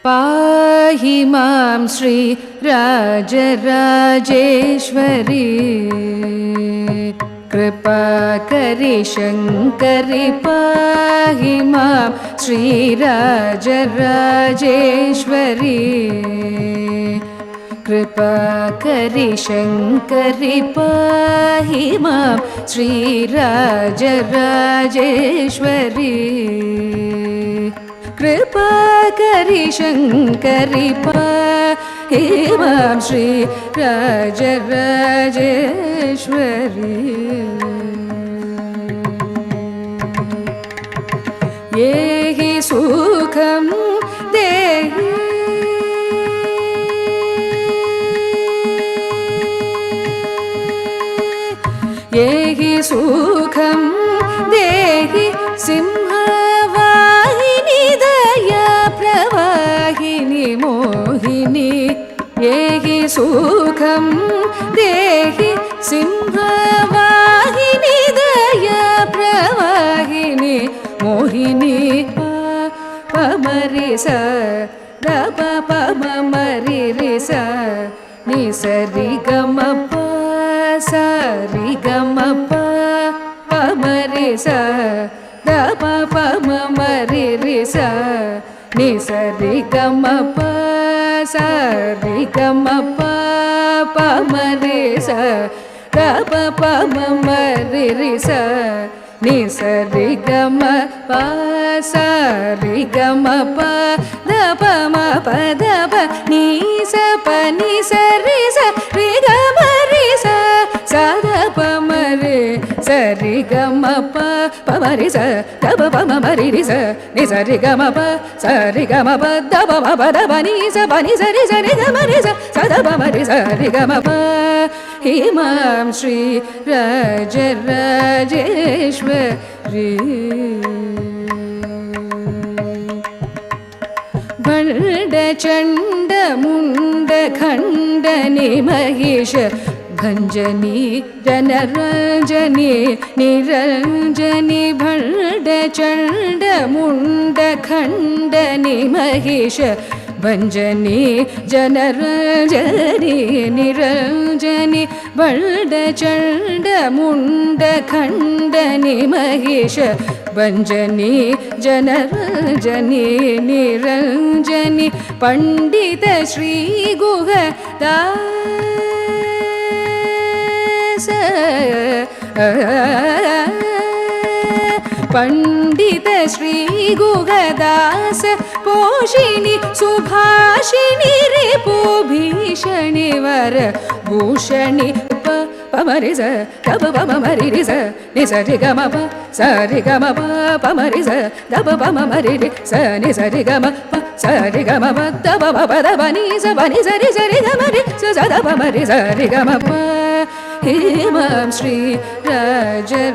पाहि मां श्री राजराजेश्वरी कृपाकरि शङ्करि पाहि मां श्री राजराजेश्वरी कृपाकरि शङ्करि पाहि मां श्री राजराजेश्वरी कृपाकरि शङ्करि पाहि मां श्री राजराजेश्वरी ये हि सुखं देहि ये हि सुखं देहि सिंहवाहिनी दया प्रवाहिनी मोहिनी ये हि सुखं देहि सिंहवाहिनी दया प्रवाहिनी मोहिनी पमरि स द प प म मरि रि स नि स रि ग म प स रि ग म प प म रि स द प प म मरि रि स नि स रि ग म प स रि ग म प प म रि स द प प म मरि रि स नि स रि ग म प स रि ग म प द प म प द प नि स प नि स रि स रि ग म रि स स द प म रि स रि ग म प प म रि स द प प म म रि रि स नि स रि ग म प स रि ग म प द प म प द प नि स प नि स रि स रि ग म रि स स द प म रि स रि ग म प हि मां श्री राजराजेश्वरी भण्ड चण्ड मुण्ड खण्डनि महिष भञ्जनी जनरञ्जनी निरञ्जनी भण्ड चण्ड मुण्ड खण्डनि महिष भञ्जनी जनरञ्जनी निरञ्जनी भण्ड चण्ड मुण्ड खण्डनि महिष भञ्जनी जनरञ्जनी निरञ्जनी पण्डित श्री गुह दास पण्डित श्री गुहदास पोषिणी सुभाषिणी रिपु भीषणि वर भूषणि प प म रि स द प प म म रि रि स नि स रि ग म प स रि ग म प प म रि स द प प म म रि रि स नि स रि ग म प स रि ग म प द प म प द प नि स प नि स रि ग म रि स स द प म रि स रि ग म प हि मां श्री राजराजेश्वरी